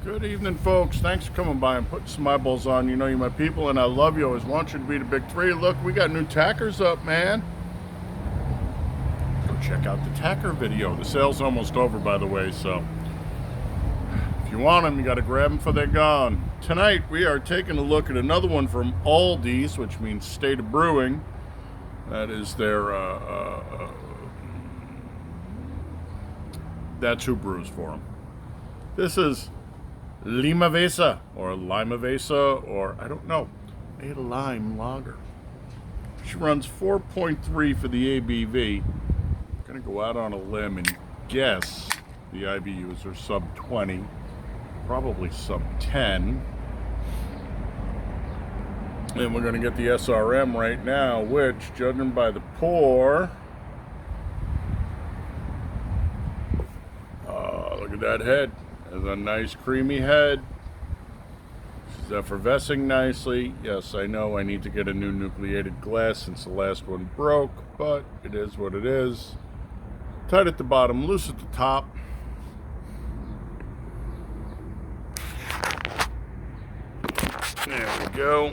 Good evening, folks. Thanks for coming by and putting some eyeballs on. You know you're my people, and I love you. I always want you to be the big three. Look, we got new tackers up, man. Go check out the tacker video. The sale's almost over, by the way, so if you want them, you got to grab them before they're gone. Tonight, we are taking a look at another one from Aldi's, which means State of Brewing. That is their, that's who brews for them. This is Limaveza, or limaveza, or I don't know, a lime lager. She runs 4.3 for the ABV. I'm gonna go out on a limb and guess the IBUs are sub 20, probably sub 10. And we're gonna get the SRM right now, which, judging by the pour, look at that head. Has a nice creamy head. She's effervescing nicely. Yes, I know I need to get a new nucleated glass since the last one broke, but it is what it is. Tight at the bottom, loose at the top. There we go.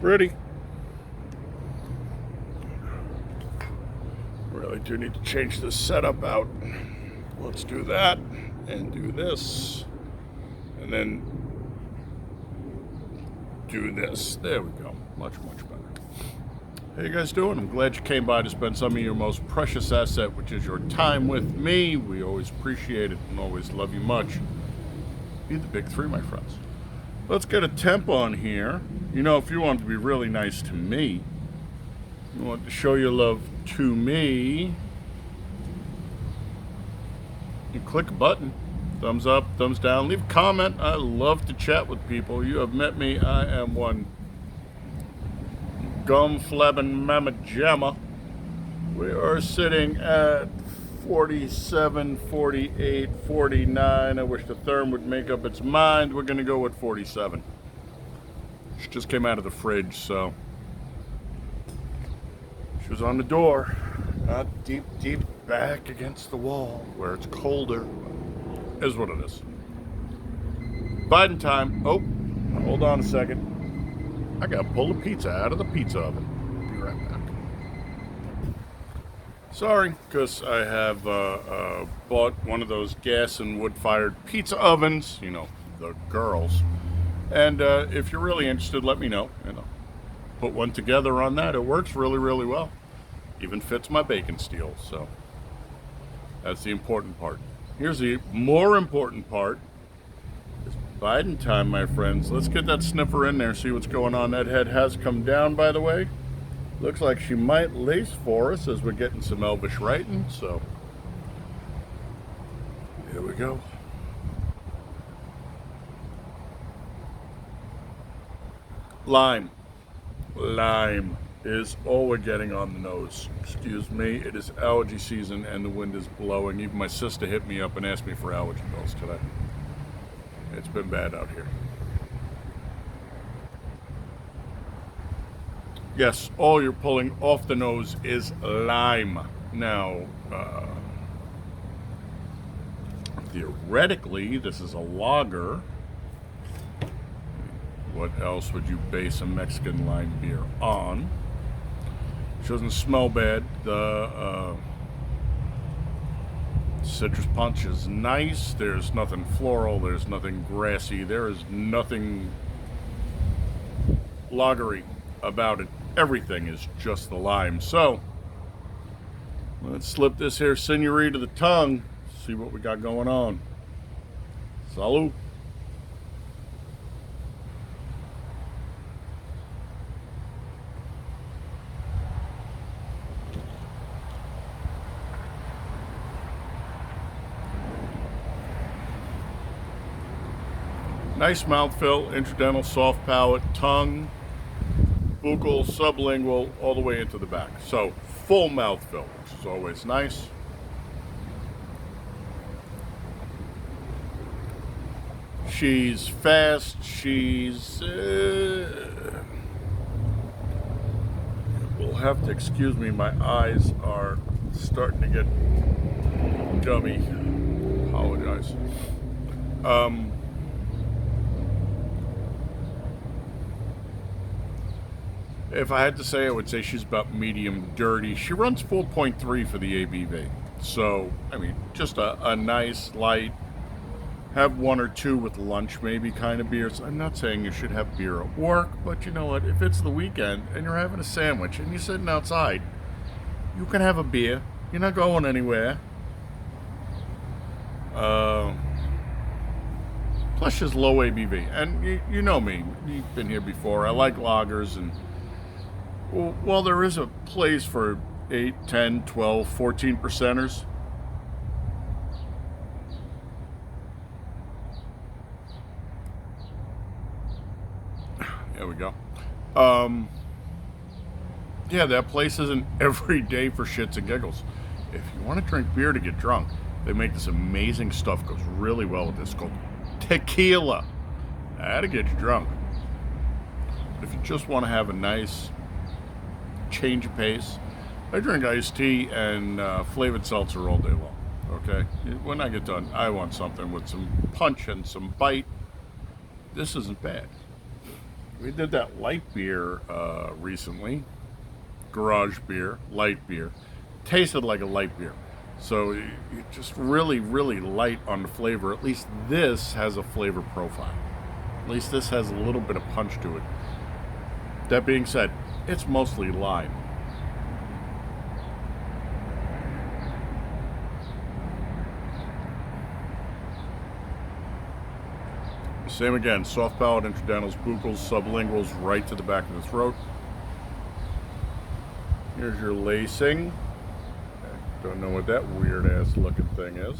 Pretty. Really do need to change this setup out. Let's do that and do this and then do this. There we go. Much better. How you guys doing? I'm glad you came by to spend some of your most precious asset, which is your time with me. We always appreciate it and always love you much. Be the big three, my friends. Let's get a temp on here. You know, if you want to be really nice to me, you want to show your love to me, you click a button. Thumbs up, thumbs down, leave a comment. I love to chat with people. You have met me. I am one gum-flabbing mamma jamma. We are sitting at 47, 48, 49. I wish the therm would make up its mind. We're going to go with 47. She just came out of the fridge, so she was on the door, not deep back against the wall where it's colder. Is what it is. Biden time. Oh, hold on a second. I gotta pull the pizza out of the pizza oven. Be right back. Sorry, because I have bought one of those gas and wood-fired pizza ovens. You know, the girls. And if you're really interested, let me know. You know, put one together on that. It works really well. Even fits my bacon steel. So that's the important part. Here's the more important part. It's Biden time, my friends. Let's get that sniffer in there, see what's going on. That head has come down, by the way. Looks like she might lace for us as we're getting some Elvish writing. So here we go. Lime is all we're getting on the nose. Excuse me, it is allergy season and the wind is blowing. Even my sister hit me up and asked me for allergy pills today. It's been bad out here. Yes, all you're pulling off the nose is lime. Now, theoretically, this is a lager. What else would you base a Mexican lime beer on? She doesn't smell bad. The citrus punch is nice. There's nothing floral. There's nothing grassy. There is nothing lagery about it. Everything is just the lime. So, let's slip this here seigneurie to the tongue. See what we got going on. Salud. Nice mouthfeel, intradental, soft palate, tongue, buccal, sublingual, all the way into the back. So, full mouthfeel, which is always nice. She's fast. We'll have to excuse me, my eyes are starting to get gummy. Apologize. If I had to say, I would say she's about medium dirty. She runs 4.3 for the ABV. So, I mean, just a nice, light, have one or two with lunch maybe kind of beers. I'm not saying you should have beer at work, but you know what? If it's the weekend and you're having a sandwich and you're sitting outside, you can have a beer. You're not going anywhere. Plus, she's low ABV. And you know me. You've been here before. I like lagers. And while there is a place for 8, 10, 12, 14 percenters, there we go. Yeah, that place isn't every day for shits and giggles. If you want to drink beer to get drunk, they make this amazing stuff. Goes really well with this, called tequila. That'll get you drunk. But if you just want to have a nice change of pace, I drink iced tea and flavored seltzer all day long. Okay? When I get done, I want something with some punch and some bite. This isn't bad. We did that light beer recently. Garage beer, light beer. Tasted like a light beer. So it's just really, really light on the flavor. At least this has a flavor profile. At least this has a little bit of punch to it. That being said, it's mostly lime. Same again, soft palate, intradentals, buccals, sublinguals, right to the back of the throat. Here's your lacing. Don't know what that weird ass looking thing is.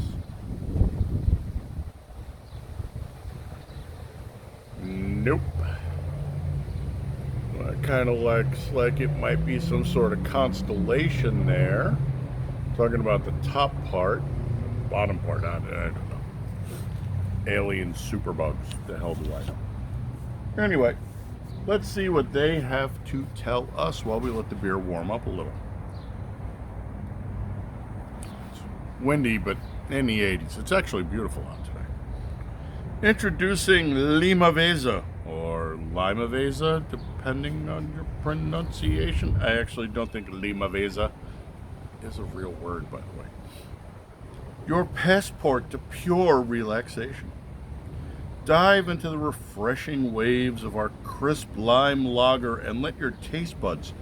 Nope. Well, it kind of looks like it might be some sort of constellation there. Talking about the top part, bottom part, I don't know. Alien superbugs. The hell do I know? Anyway, let's see what they have to tell us while we let the beer warm up a little. It's windy, but in the 80s. It's actually beautiful out today. Introducing limaveza, or limaveza, depending on your pronunciation. I actually don't think limaveza is a real word, by the way. Your passport to pure relaxation. Dive into the refreshing waves of our crisp lime lager and let your taste buds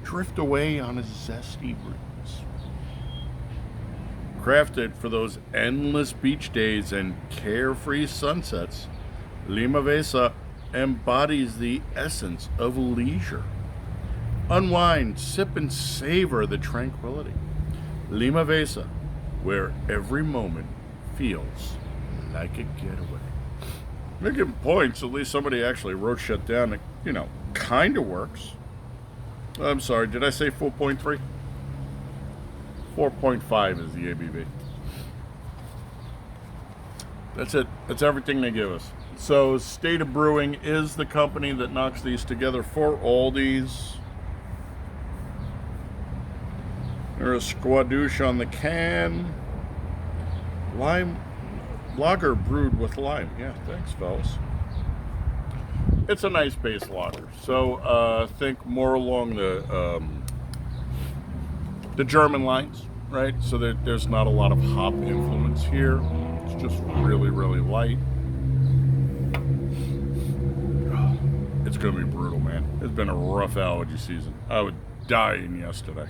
drift away on a zesty breeze. Crafted for those endless beach days and carefree sunsets, Limaveza embodies the essence of leisure. Unwind, sip, and savor the tranquility. Limaveza, where every moment feels like a getaway. Making points, at least somebody actually wrote shit down that, kind of works. I'm sorry, did I say 4.3? 4.5 is the ABV. That's it. That's everything they give us. So, State of Brewing is the company that knocks these together for Aldi's. There's a squadouche on the can. Lime lager brewed with lime. Yeah, thanks, fellas. It's a nice base lager. So think more along the German lines, right? So there's not a lot of hop influence here. It's just really, really light. It's gonna be brutal, man. It's been a rough allergy season. I was dying yesterday.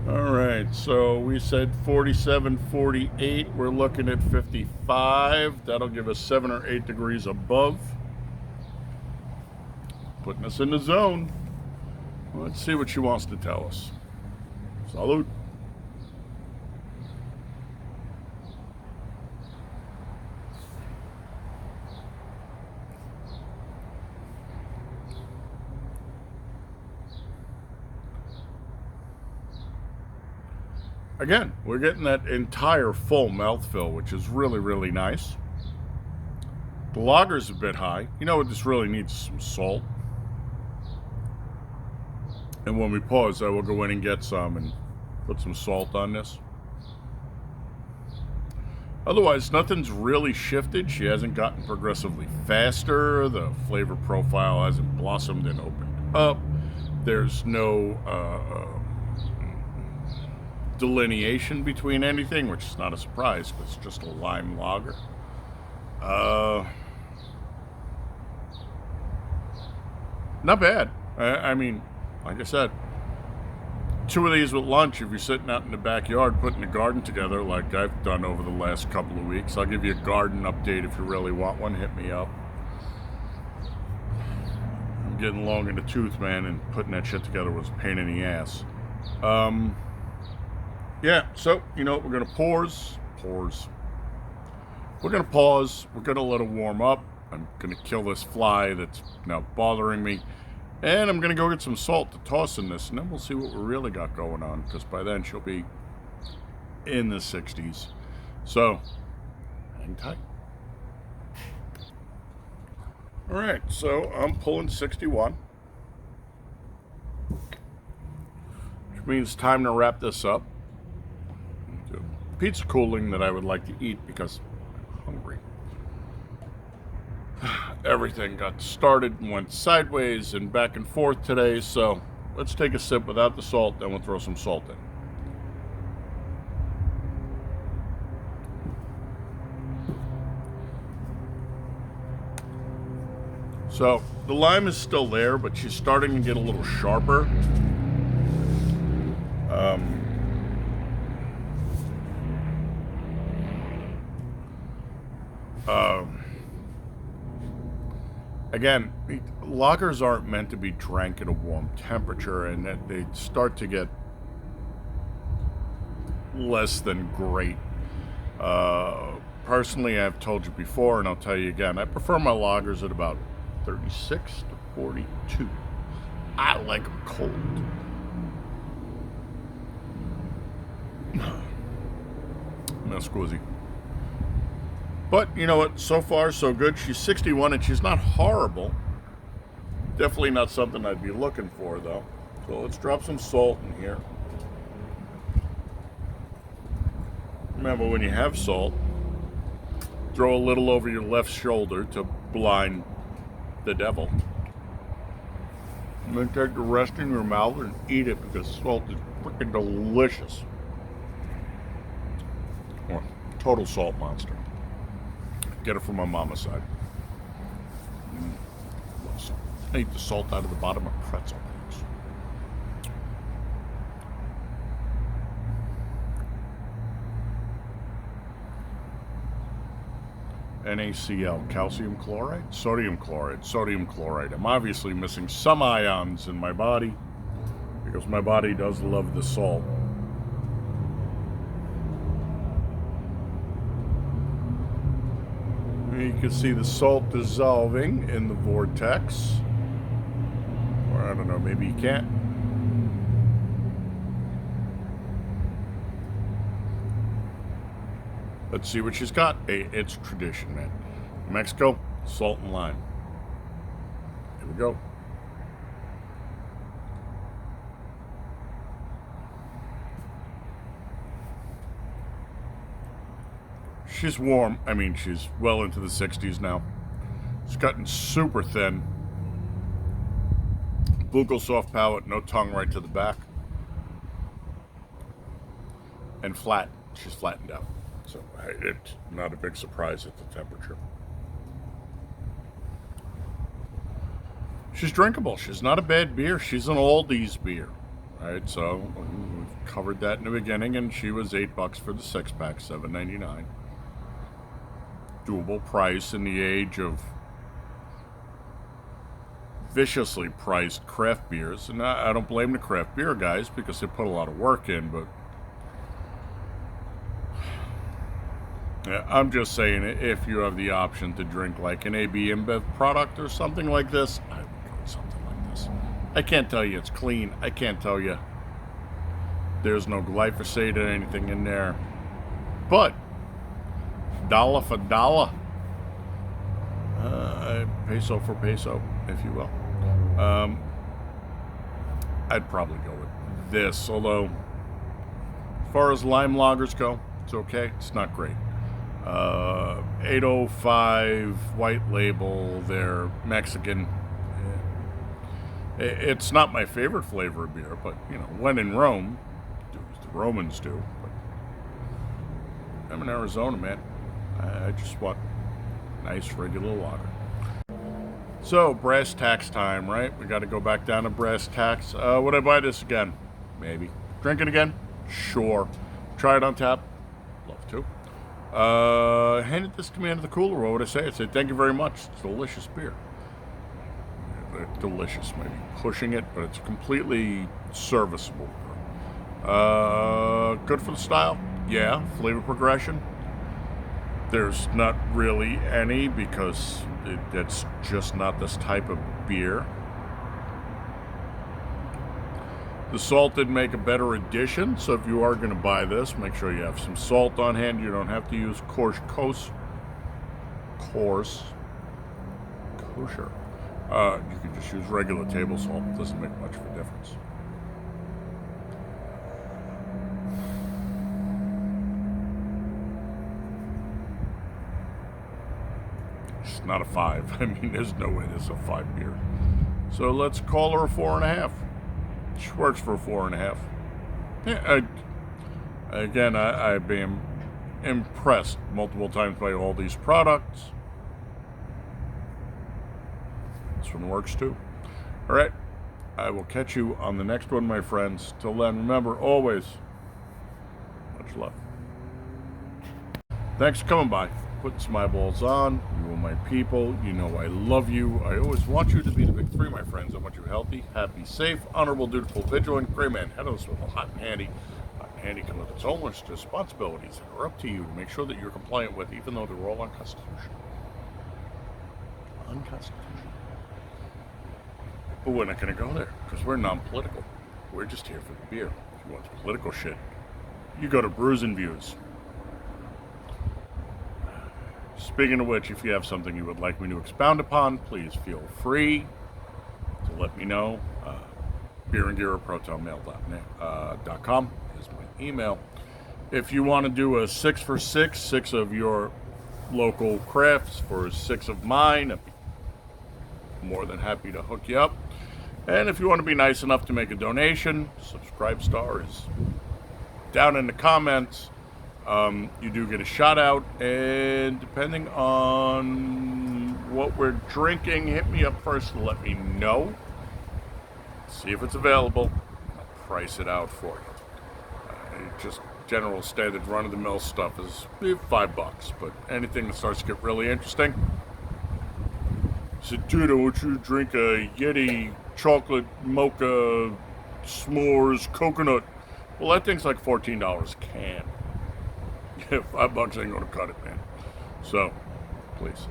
All right, so we said 47, 48. We're looking at 55. That'll give us 7 or 8 degrees above. Putting us in the zone. Let's see what she wants to tell us. Salud. Again, we're getting that entire full mouthfeel, which is really, really nice. The lager's a bit high. You know what this really needs? Some salt. And when we pause, I will go in and get some and put some salt on this. Otherwise, nothing's really shifted. She hasn't gotten progressively faster. The flavor profile hasn't blossomed and opened up. There's no delineation between anything, which is not a surprise because it's just a lime lager. Not bad. I mean, like I said, 2 of these with lunch, if you're sitting out in the backyard putting a garden together like I've done over the last couple of weeks. I'll give you a garden update if you really want one. Hit me up. I'm getting long in the tooth, man, and putting that shit together was a pain in the ass. Yeah, so, you know, we're going to pause. We're going to pause. We're going to let it warm up. I'm going to kill this fly that's now bothering me. And I'm going to go get some salt to toss in this, and then we'll see what we really got going on, because by then she'll be in the 60s. So, hang tight. All right, so I'm pulling 61, which means time to wrap this up. Pizza cooling that I would like to eat because I'm hungry. Everything got started and went sideways and back and forth today, so let's take a sip without the salt, then we'll throw some salt in. So the lime is still there, but she's starting to get a little sharper. Again, lagers aren't meant to be drank at a warm temperature, and that they start to get less than great. Personally, I've told you before, and I'll tell you again, I prefer my lagers at about 36 to 42. I like them cold. Not squizzy. But, you know what, so far so good. She's 61 and she's not horrible. Definitely not something I'd be looking for, though. So let's drop some salt in here. Remember, when you have salt, throw a little over your left shoulder to blind the devil. And then take the rest in your mouth and eat it, because salt is freaking delicious. Oh, total salt monster. Get it from my mama's side. Love salt. I eat the salt out of the bottom of pretzel bags. NaCl, calcium chloride, sodium chloride, sodium chloride. I'm obviously missing some ions in my body because my body does love the salt. You can see the salt dissolving in the vortex. Or I don't know, maybe you can't. Let's see what she's got. Hey, it's tradition, man. Mexico, salt and lime. Here we go. She's warm. I mean, she's well into the 60s now. She's gotten super thin. Buccal soft palate, no tongue right to the back. And flat. She's flattened out. So it's not a big surprise at the temperature. She's drinkable. She's not a bad beer. She's an Aldi's beer. Right, so we've covered that in the beginning, and she was $8 for the 6-pack, $7.99. Doable price in the age of viciously priced craft beers. And I don't blame the craft beer guys because they put a lot of work in, but yeah, I'm just saying, if you have the option to drink like an AB InBev product or something like this, I would go with something like this. I can't tell you it's clean. I can't tell you there's no glyphosate or anything in there. But dollar for dollar, peso for peso, if you will. I'd probably go with this, although as far as lime lagers go, it's okay. It's not great. 805 white label. They're Mexican. It's not my favorite flavor of beer, but when in Rome, do as the Romans do. But I'm in Arizona, man. I just want nice regular water. So brass tacks time, right? We got to go back down to brass tacks. Would I buy this again? Maybe. Drink it again? Sure. Try it on tap? Love to. Handed this to me out of the cooler. What would I say? I'd say thank you very much. It's delicious beer. Delicious, maybe pushing it, but it's completely serviceable. Good for the style. Yeah. Flavor progression. There's not really any because it's just not this type of beer. The salt did make a better addition, so if you are going to buy this, make sure you have some salt on hand. You don't have to use kosher. You can just use regular table salt. It doesn't make much of a difference. It's not a 5. I mean, there's no way this is a 5 beer. So let's call her a 4.5. She works for a 4.5. Yeah, I've been impressed multiple times by all these products. This one works too. All right. I will catch you on the next one, my friends. Till then, remember, always, much love. Thanks for coming by. Put some eyeballs on. You are my people. You know I love you. I always want you to be the big 3, my friends. I want you healthy, happy, safe, honorable, dutiful, vigilant, gray man, head on the swivel, hot and handy. Hot and handy comes with its own list of responsibilities that are up to you to make sure that you're compliant with, even though they're all unconstitutional. Unconstitutional. But we're not going to go there, because we're non-political. We're just here for the beer. If you want the political shit, you go to Brews and Views. Speaking of which, if you have something you would like me to expound upon, please feel free to let me know. beerandgear@protonmail.com is my email. If you want to do a 6 for 6, 6 of your local crafts for 6 of mine, I'd be more than happy to hook you up. And if you want to be nice enough to make a donation, subscribe star is down in the comments. You do get a shout out, and depending on what we're drinking, hit me up first to let me know. See if it's available. I'll price it out for you. Just general standard run-of-the-mill stuff is $5, but anything that starts to get really interesting. I said, dude, I want you to drink a Yeti chocolate mocha s'mores coconut. Well, that thing's like $14 a can. $5 ain't gonna cut it, man. So, please,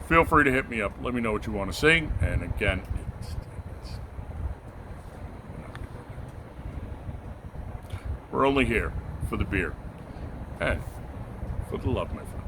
feel free to hit me up. Let me know what you want to see. And again, we're only here for the beer and for the love, my friend.